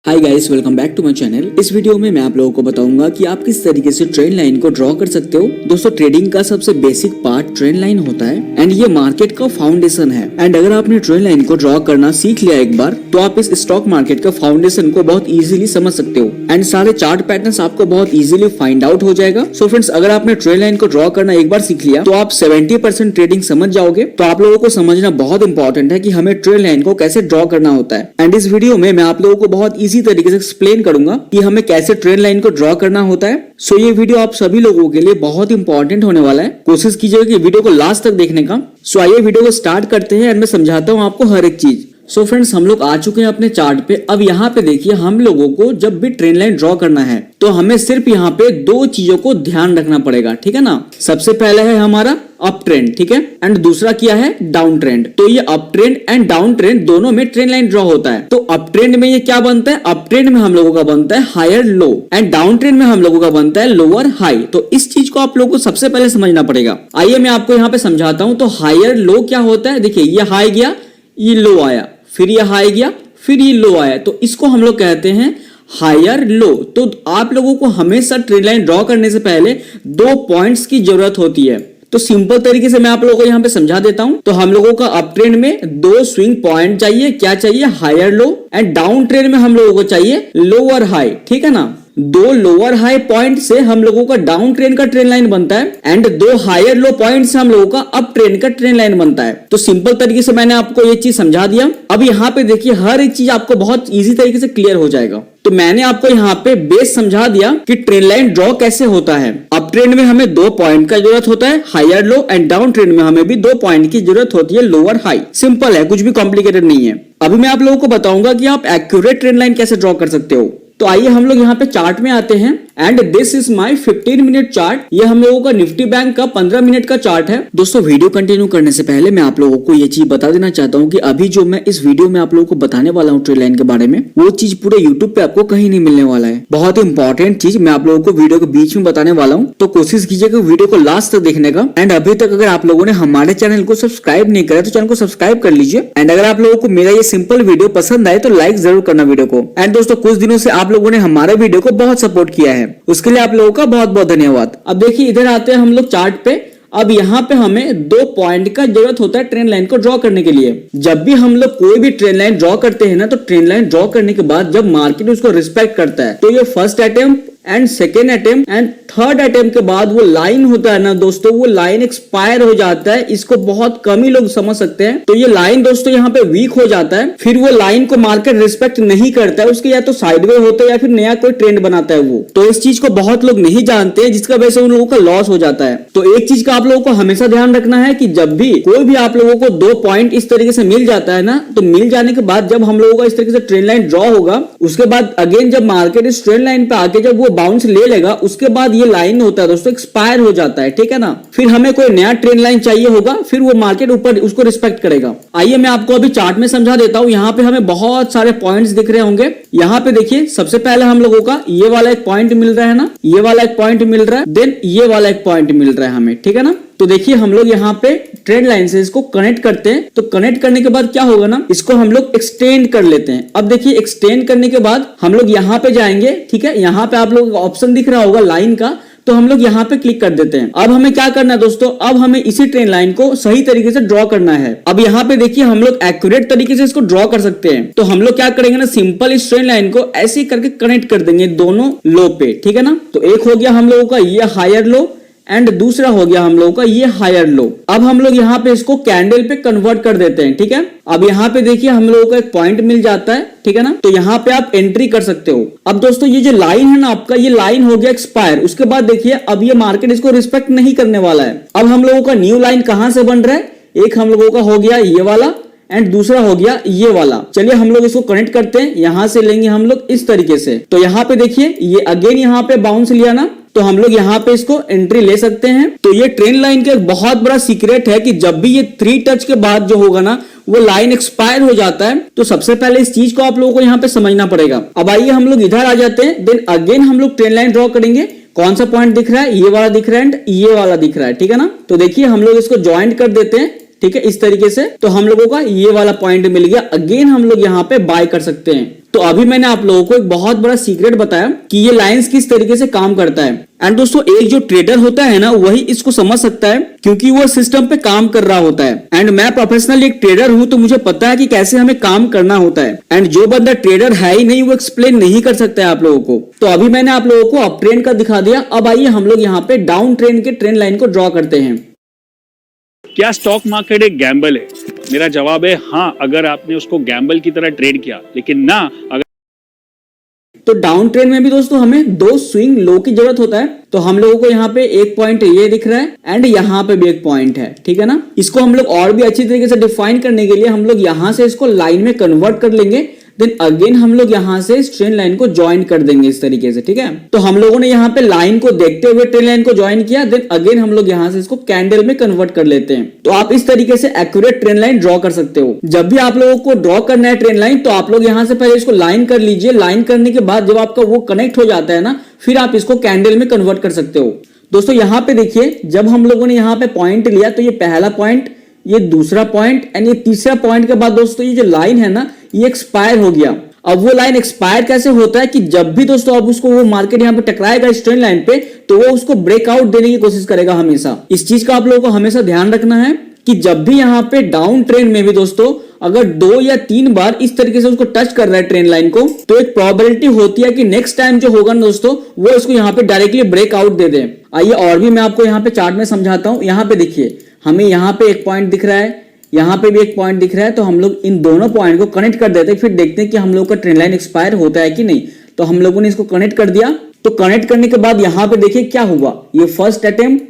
Hi guys, welcome back to my channel. इस video में मैं आप लोगों को बताऊंगा कि आप किस तरीके से ट्रेंड लाइन को ड्रॉ कर सकते हो। दोस्तों, ट्रेडिंग का सबसे बेसिक पार्ट ट्रेंड लाइन होता है एंड ये मार्केट का फाउंडेशन है। एंड अगर आपने ट्रेंड लाइन को ड्रॉ करना सीख लिया एक बार, तो आप इस स्टॉक मार्केट का फाउंडेशन को बहुत इजीली समझ सकते हो एंड सारे चार्ट पैटर्न्स आपको बहुत इजीली फाइंड आउट हो जाएगा। सो फ्रेंड्स, अगर आपने ट्रेंड लाइन को ड्रॉ करना एक बार सीख लिया तो आप 70% ट्रेडिंग समझ जाओगे। तो आप लोगों को समझना बहुत इंपॉर्टेंट है कि हमें ट्रेंड लाइन को कैसे ड्रॉ करना होता है। एंड इस वीडियो में मैं आप लोगों को बहुत इजी तरीके से एक्सप्लेन करूंगा कि हमें कैसे ट्रेंड लाइन को ड्रॉ करना होता है। सो ये वीडियो आप सभी लोगों के लिए बहुत इंपॉर्टेंट होने वाला है। कोशिश कीजिएगा कि वीडियो को लास्ट तक देखने का। सो आइए वीडियो को स्टार्ट करते हैं एंड मैं समझाता हूं आपको हर एक चीज। सो फ्रेंड्स, हम लोग आ चुके हैं अपने चार्ट पे। अब यहाँ पे देखिए, हम लोगों को जब भी ट्रेंड लाइन ड्रॉ करना है तो हमें सिर्फ यहाँ पे दो चीजों को ध्यान रखना पड़ेगा, ठीक है ना। सबसे पहले है हमारा अप ट्रेंड, ठीक है, एंड दूसरा क्या है, डाउन ट्रेंड। तो ये up trend and down trend दोनों में ट्रेंड लाइन ड्रॉ होता है। तो अप ट्रेंड में ये क्या बनता है, अप ट्रेंड में हम लोगों का बनता है higher low and down trend में हम लोगों का बनता है लोअर हाई। तो इस चीज को आप लोगों को सबसे पहले समझना पड़ेगा। आइए मैं आपको यहाँ पे समझाता हूं। तो हायर लो क्या होता है, देखिए ये हाई गया, ये लो आया, फिर ये हाई गया, फिर ये लो आया, तो इसको हम लोग कहते हैं हायर लो। तो आप लोगों को हमेशा ट्रेंड लाइन ड्रॉ करने से पहले दो पॉइंट्स की जरूरत होती है। तो सिंपल तरीके से मैं आप लोगों को यहाँ पे समझा देता हूं। तो हम लोगों का अप ट्रेंड में दो स्विंग पॉइंट चाहिए, क्या चाहिए, higher low, and down trend में हम लोगों को चाहिए लोअर हाई, ठीक है ना। दो लोअर हाई पॉइंट से हम लोगों का डाउन ट्रेंड का ट्रेंड लाइन बनता है एंड दो हायर लो पॉइंट से हम लोगों का अप ट्रेंड का ट्रेंड लाइन बनता है। तो सिंपल तरीके से मैंने आपको ये चीज समझा दिया। अब यहाँ पे देखिए, हर एक चीज आपको बहुत इजी तरीके से क्लियर हो जाएगा। तो मैंने आपको यहाँ पे बेस समझा दिया कि ट्रेंड लाइन ड्रॉ कैसे होता है। अप ट्रेंड में हमें दो पॉइंट का जरूरत होता है, higher low, and down trend में हमें भी दो पॉइंट की जरूरत होती है, लोअर हाई। सिंपल है, कुछ भी कॉम्प्लिकेटेड नहीं है। अभी मैं आप लोगों को बताऊंगा कि आप एक्यूरेट ट्रेंड लाइन कैसे ड्रॉ कर सकते हो। तो आइए हम लोग यहाँ पे चार्ट में आते हैं and this is my 15 minute chart. ये हम लोगों का निफ्टी बैंक का 15 मिनट का चार्ट है। दोस्तों, वीडियो कंटिन्यू करने से पहले मैं आप लोगों को ये चीज बता देना चाहता हूँ कि अभी जो मैं इस वीडियो में आप लोगों को बताने वाला हूँ ट्रेंड लाइन के बारे में, वो चीज पूरे यूट्यूब पे आपको कहीं नहीं मिलने वाला है। बहुत इंपॉर्टेंट चीज मैं आप लोगों को वीडियो के बीच में बताने वाला हूँ। तो कोशिश कीजिएगा वीडियो को लास्ट तक देखने का। एंड अभी तक अगर आप लोगों ने हमारे चैनल को सब्सक्राइब नहीं करा तो चैनल को सब्सक्राइब कर लीजिए। एंड अगर आप लोगों को मेरा ये सिंपल वीडियो पसंद आए तो लाइक जरूर करना वीडियो को। एंड दोस्तों, कुछ दिनों से आप लोगों ने हमारे वीडियो को बहुत सपोर्ट किया है, उसके लिए आप लोगों का बहुत बहुत धन्यवाद। अब देखिए, इधर आते हैं हम लोग चार्ट पे। अब यहाँ पे हमें दो पॉइंट का जरूरत होता है ट्रेंड लाइन को ड्रॉ करने के लिए। जब भी हम लोग कोई भी ट्रेंड लाइन ड्रॉ करते हैं ना, तो ट्रेंड लाइन ड्रॉ करने के बाद जब मार्केट उसको रिस्पेक्ट करता है, तो ये first attempt and second attempt and third attempt के बाद वो लाइन होता है ना दोस्तों, वो लाइन एक्सपायर हो जाता है। इसको बहुत कम ही लोग समझ सकते हैं। तो ये लाइन दोस्तों यहाँ पे वीक हो जाता है, फिर वो लाइन को मार्केट रिस्पेक्ट नहीं करता है, उसके या तो साइडवे होता है या फिर नया कोई ट्रेंड बनाता है वो। तो इस चीज को बहुत लोग नहीं जानते हैं, जिसका वजह से उन लोगों का लॉस हो जाता है। तो एक चीज का आप लोगों को हमेशा ध्यान रखना है कि जब भी कोई भी आप लोगों को दो पॉइंट इस तरीके से मिल जाता है ना, तो मिल जाने के बाद जब हम लोगों का इस तरीके से ट्रेंड लाइन ड्रॉ होगा, उसके बाद अगेन जब मार्केट इस ट्रेंड लाइन पे आके जब वो बाउंस ले लेगा, उसके बाद ये लाइन होता है दोस्तों एक्सपायर हो जाता है, ठीक है ना। फिर हमें कोई नया ट्रेंड लाइन चाहिए होगा, फिर वो मार्केट ऊपर उसको रिस्पेक्ट करेगा। आइए मैं आपको अभी चार्ट में समझा देता हूं। यहाँ पे हमें बहुत सारे पॉइंट्स दिख रहे होंगे। यहाँ पे देखिए, सबसे पहले हम लोगों का ये वाला एक पॉइंट मिल रहा है ना, ये वाला एक पॉइंट मिल रहा है, देन ये वाला एक पॉइंट मिल रहा है हमें, ठीक है ना। तो देखिए, हम लोग यहाँ पे ट्रेंड लाइन से इसको कनेक्ट करते हैं। तो कनेक्ट करने के बाद क्या होगा ना, इसको हम लोग एक्सटेंड कर लेते हैं। अब देखिए, एक्सटेंड करने के बाद हम लोग यहाँ पे जाएंगे, ठीक है। यहाँ पे आप लोग ऑप्शन दिख रहा होगा लाइन का, तो हम लोग यहाँ पे क्लिक कर देते हैं। अब हमें क्या करना है दोस्तों, अब हमें इसी ट्रेंड लाइन को सही तरीके से ड्रॉ करना है। अब यहाँ पे देखिए, हम लोग एक्यूरेट तरीके से इसको ड्रॉ कर सकते हैं। तो हम लोग क्या करेंगे ना, सिंपल इस ट्रेंड लाइन को ऐसे करके कनेक्ट कर देंगे दोनों लो पे, ठीक है ना। तो एक हो गया हम लोगों का ये हायर लो एंड दूसरा हो गया हम लोगों का ये हायर लो। अब हम लोग यहाँ पे इसको कैंडल पे कन्वर्ट कर देते हैं, ठीक है। अब यहाँ पे देखिए, हम लोगों को एक पॉइंट मिल जाता है, ठीक है ना। तो यहाँ पे आप एंट्री कर सकते हो। अब दोस्तों, ये जो लाइन है ना आपका, ये लाइन हो गया एक्सपायर। उसके बाद देखिए, अब ये मार्केट इसको रिस्पेक्ट नहीं करने वाला है। अब हम लोगों का न्यू लाइन कहां से बन रहा है, एक हम लोगों का हो गया ये वाला एंड दूसरा हो गया ये वाला। चलिए हम लोग इसको कनेक्ट करते हैं। यहां से लेंगे हम लोग इस तरीके से। तो यहाँ पे देखिए, ये अगेन यहाँ पे बाउंस लिया ना, तो हम लोग यहाँ पे इसको एंट्री ले सकते हैं। तो ये ट्रेंड लाइन का एक बहुत बड़ा सीक्रेट है कि जब भी ये 3 टच के बाद जो होगा ना, वो लाइन एक्सपायर हो जाता है। तो सबसे पहले इस चीज को आप लोगों को यहाँ पे समझना पड़ेगा। अब आइए हम लोग इधर आ जाते हैं, देन अगेन हम लोग ट्रेंड लाइन ड्रॉ करेंगे। कौन सा पॉइंट दिख रहा है, ये वाला दिख रहा है एंड ये वाला दिख रहा है, ठीक है ना। तो देखिए, हम लोग इसको ज्वाइंट कर देते हैं ठीक है, इस तरीके से। तो हम लोगों का ये वाला पॉइंट मिल गया, अगेन हम लोग यहाँ पे बाय कर सकते हैं। तो अभी मैंने आप लोगों को एक बहुत बड़ा सीक्रेट बताया कि ये लाइंस किस तरीके से काम करता है। एंड दोस्तों, एक जो ट्रेडर होता है ना, वही इसको समझ सकता है, क्योंकि वो सिस्टम पे काम कर रहा होता है। एंड मैं प्रोफेशनल एक ट्रेडर हूं, तो मुझे पता है कि कैसे हमें काम करना होता है। एंड जो बंदा ट्रेडर है ही नहीं, वो एक्सप्लेन नहीं कर सकता है आप लोगों को। तो अभी मैंने आप लोगों को अप ट्रेंड का दिखा दिया। अब आइए हम लोग यहाँ पे डाउन ट्रेंड के ट्रेंड लाइन को ड्रॉ करते हैं। क्या स्टॉक मार्केट एक गैम्बल है? मेरा जवाब है हाँ, अगर आपने उसको गैम्बल की तरह ट्रेड किया, लेकिन ना अगर। तो डाउन ट्रेंड में भी दोस्तों हमें 2 स्विंग लो की जरूरत होता है। तो हम लोगों को यहाँ पे एक पॉइंट ये दिख रहा है एंड यहाँ पे भी एक पॉइंट है, ठीक है ना। इसको हम लोग और भी अच्छी तरीके से डिफाइन करने के लिए हम लोग यहाँ से इसको लाइन में कन्वर्ट कर लेंगे। देन अगेन हम लोग यहाँ से इस ट्रेंड लाइन को ज्वाइन कर देंगे इस तरीके से, ठीक है। तो हम लोगों ने यहाँ पे लाइन को देखते हुए ट्रेंड लाइन को ज्वाइन किया। देन अगेन हम लोग यहाँ से इसको कैंडल में कन्वर्ट कर लेते हैं। तो आप इस तरीके से एक्यूरेट ट्रेंड लाइन ड्रॉ कर सकते हो। जब भी आप लोगों को ड्रॉ करना है ट्रेंड लाइन, तो आप लोग यहाँ से पहले इसको लाइन कर लीजिए। लाइन करने के बाद जब आपका वो कनेक्ट हो जाता है ना, फिर आप इसको कैंडल में कन्वर्ट कर सकते हो। दोस्तों यहाँ पे देखिए, जब हम लोगों ने यहाँ पे पॉइंट लिया, तो ये पहला पॉइंट, ये दूसरा पॉइंट एंड ये तीसरा पॉइंट के बाद दोस्तों ये जो लाइन है ना, ये एक्सपायर हो गया। अब वो लाइन एक्सपायर कैसे होता है कि जब भी दोस्तों अब उसको वो मार्केट यहाँ पे टकराएगा इस ट्रेंड लाइन पे, तो वो उसको ब्रेकआउट देने की कोशिश करेगा हमेशा। इस चीज का आप लोगों को हमेशा ध्यान रखना है कि जब भी यहाँ पे डाउन ट्रेंड में भी दोस्तों अगर 2 या 3 बार इस तरीके से उसको टच कर रहा है ट्रेंड लाइन को, तो एक प्रोबेबिलिटी होती है कि नेक्स्ट टाइम जो होगा ना दोस्तों, वो इसको यहाँ पे डायरेक्टली ब्रेकआउट दे दे। आइए और भी मैं आपको यहाँ पे चार्ट में समझाता हूँ। यहाँ पे देखिए, हमें यहाँ पे एक पॉइंट दिख रहा है, यहाँ पे भी एक पॉइंट दिख रहा है। तो हम लोग इन दोनों पॉइंट को कनेक्ट कर देते हैं, फिर देखते हैं कि हम लोग का ट्रेंड लाइन एक्सपायर होता है कि नहीं। तो हम लोगों ने इसको कनेक्ट कर दिया। तो कनेक्ट करने के बाद यहाँ पे देखिए क्या हुआ, ये फर्स्ट अटेम्प्ट,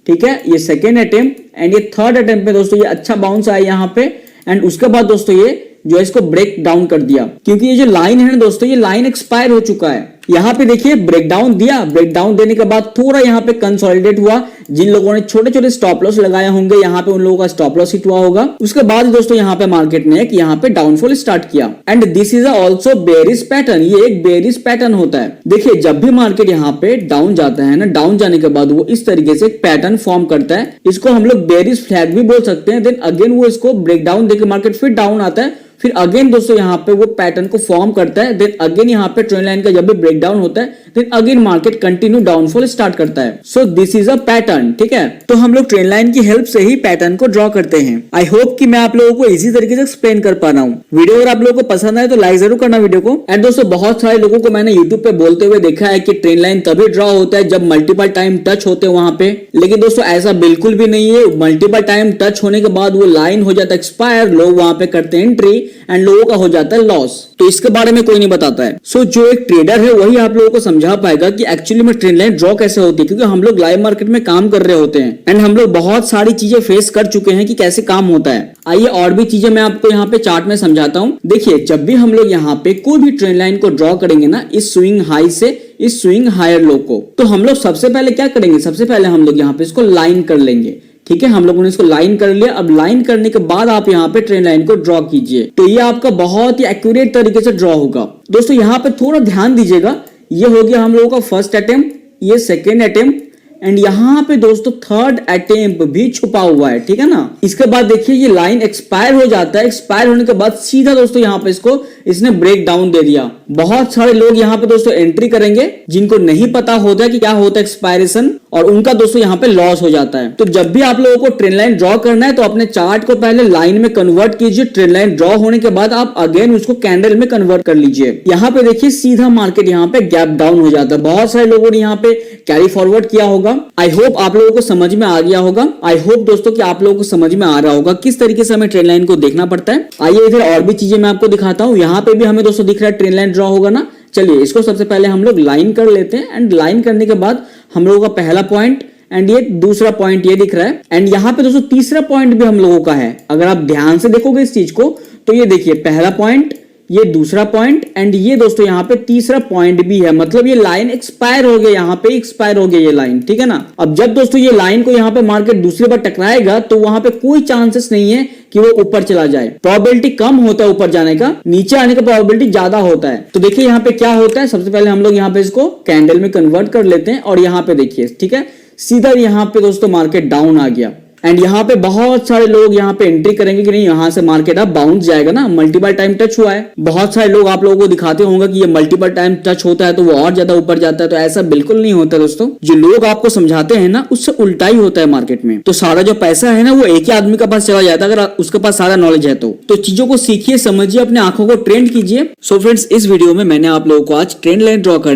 ठीक है, ये सेकेंड अटेम्प्ट एंड ये थर्ड अटेम्प्ट पे दोस्तों ये अच्छा बाउंस आया यहाँ पे। एंड उसके बाद दोस्तों ये जो इसको ब्रेक डाउन कर दिया, क्योंकि ये जो लाइन है ना दोस्तों, ये लाइन एक्सपायर हो चुका है। यहाँ पे देखिए ब्रेक डाउन दिया, ब्रेक डाउन देने के बाद थोड़ा यहाँ पे कंसोलिडेट हुआ। जिन लोगों ने छोटे छोटे स्टॉप लॉस लगाए होंगे, यहाँ पे उन लोगों का स्टॉप लॉस हिट हुआ होगा। उसके बाद दोस्तों यहाँ पे मार्केट ने यहाँ पे डाउनफॉल स्टार्ट किया। And this is also bearish pattern, ये एक बेरिश पैटर्न होता है। देखिए जब भी मार्केट यहाँ पे डाउन जाता है ना, डाउन जाने के बाद वो इस तरीके से एक पैटर्न फॉर्म करता है। इसको हम लोग बेरिश फ्लैग भी बोल सकते हैं। देन अगेन वो इसको ब्रेक डाउन देकर मार्केट फिर डाउन आता है, फिर अगेन दोस्तों यहाँ पे वो पैटर्न को फॉर्म करता है। देन अगेन यहाँ पे ट्रेंड लाइन का जब भी ब्रेक डाउन होता है, then again market continue downfall start करता है। So this is a pattern, ठीक है। तो हम लोग ट्रेंड लाइन की हेल्प से ही पैटर्न को ड्रॉ करते हैं। आई होप कि मैं आप लोगों को इसी तरीके से एक्सप्लेन कर पा रहा हूँ। वीडियो अगर आप लोगों को पसंद आए तो लाइक जरूर करना वीडियो को। एंड दोस्तों बहुत सारे लोगों को मैंने यूट्यूब पे बोलते हुए देखा है कि ट्रेंड लाइन तभी ड्रॉ होता है जब मल्टीपल टाइम टच होते हैं वहां पे। लेकिन दोस्तों ऐसा बिल्कुल भी नहीं है। मल्टीपल टाइम टच होने के बाद वो लाइन हो जाता है एक्सपायर, लोग वहां पे करते हैं एंट्री एंड लोगों का हो जाता है लॉस। तो इसके बारे में कोई नहीं बताता है। सो जो एक ट्रेडर है वही आप लोगों को समझा पाएगा कि एक्चुअली में ट्रेंड लाइन ड्रॉ कैसे होती है, क्योंकि हम लोग लाइव मार्केट में काम कर रहे होते हैं एंड हम लोग बहुत सारी चीजें फेस कर चुके हैं कि कैसे काम होता है। आइए और भी चीजें मैं आपको यहाँ पे चार्ट में समझाता हूँ। देखिए जब भी हम लोग यहाँ पे कोई भी ट्रेंड लाइन को ड्रॉ करेंगे ना, इस स्विंग हाई से इस स्विंग हायर लो को, तो हम लोग सबसे पहले क्या करेंगे, सबसे पहले हम लोग यहाँ पे इसको लाइन कर लेंगे। ठीक है, हम लोगों ने इसको लाइन कर लिया। अब लाइन करने के बाद आप यहाँ पे ट्रेंड लाइन को ड्रॉ कीजिए, तो ये आपका बहुत ही एक्यूरेट तरीके से ड्रॉ होगा। दोस्तों यहाँ पे थोड़ा ध्यान दीजिएगा, ये हो गया हम लोगों का फर्स्ट अटेम्प्ट, ये सेकेंड अटेम्प्ट एंड यहाँ पे दोस्तों थर्ड अटेम्प्ट भी छुपा हुआ है, ठीक है ना। इसके बाद देखिए ये लाइन एक्सपायर हो जाता है। एक्सपायर होने के बाद सीधा दोस्तों यहाँ पे इसको इसने ब्रेक डाउन दे दिया। बहुत सारे लोग यहाँ पे दोस्तों एंट्री करेंगे जिनको नहीं पता होता कि क्या होता है एक्सपायरेशन, और उनका दोस्तों यहाँ पे लॉस हो जाता है। तो जब भी आप लोगों को ट्रेंड लाइन ड्रॉ करना है तो अपने चार्ट को पहले लाइन में कन्वर्ट कीजिए। ट्रेंड लाइन ड्रॉ होने के बाद आप अगेन उसको कैंडल में कन्वर्ट कर लीजिए। यहाँ पे देखिए सीधा मार्केट यहाँ पे गैप डाउन हो जाता है। बहुत सारे लोगों ने यहाँ पे कैरी फॉरवर्ड किया होगा। आई होप आप लोगों को समझ में आ गया होगा। आई होप दोस्तों कि आप लोगों को समझ में आ रहा होगा किस तरीके से हमें ट्रेंड लाइन को देखना पड़ता है। आइए इधर और भी चीजें मैं आपको दिखाता हूँ। यहाँ पे भी हमें दोस्तों दिख रहा है ट्रेंड लाइन ड्रॉ होगा ना। चलिए इसको सबसे पहले हम लोग लाइन कर लेते हैं एंड लाइन करने के बाद हम लोगों का पहला पॉइंट एंड ये दूसरा पॉइंट ये दिख रहा है एंड यहाँ पे दोस्तों तीसरा पॉइंट भी हम लोगों का है। अगर आप ध्यान से देखोगे इस चीज को तो ये देखिए पहला पॉइंट, ये दूसरा पॉइंट एंड ये दोस्तों यहाँ पे तीसरा पॉइंट भी है। मतलब ये लाइन एक्सपायर हो गया, यहाँ पे एक्सपायर हो गया ये लाइन, ठीक है ना। अब जब दोस्तों ये लाइन को यहाँ पे मार्केट दूसरी बार टकराएगा तो वहां पे कोई चांसेस नहीं है कि वो ऊपर चला जाए। प्रोबेबिलिटी कम होता है ऊपर जाने का, नीचे आने का प्रोबेबिलिटी ज्यादा होता है। तो देखिए यहाँ पे क्या होता है, सबसे पहले हम लोग यहाँ पे इसको कैंडल में कन्वर्ट कर लेते हैं और यहाँ पे देखिए ठीक है सीधा यहाँ पे दोस्तों मार्केट डाउन आ गया एंड यहाँ पे बहुत सारे लोग यहाँ पे एंट्री करेंगे कि नहीं यहाँ से मार्केट अब बाउंस जाएगा ना, मल्टीपल टाइम टच हुआ है। बहुत सारे लोग आप लोगों को दिखाते होंगे कि ये मल्टीपल टाइम टच होता है तो वो और ज्यादा ऊपर जाता है, तो ऐसा बिल्कुल नहीं होता दोस्तों। जो लोग आपको समझाते हैं ना उससे उल्टा ही होता है मार्केट में। तो सारा जो पैसा है ना वो एक ही आदमी के पास चला जाता है अगर उसके पास सारा नॉलेज है तो चीजों को सीखिए, समझिए, अपने आंखों को ट्रेंड कीजिए। सो फ्रेंड्स, इस वीडियो में मैंने आप लोगों को आज ट्रेंड लाइन ड्रॉ कर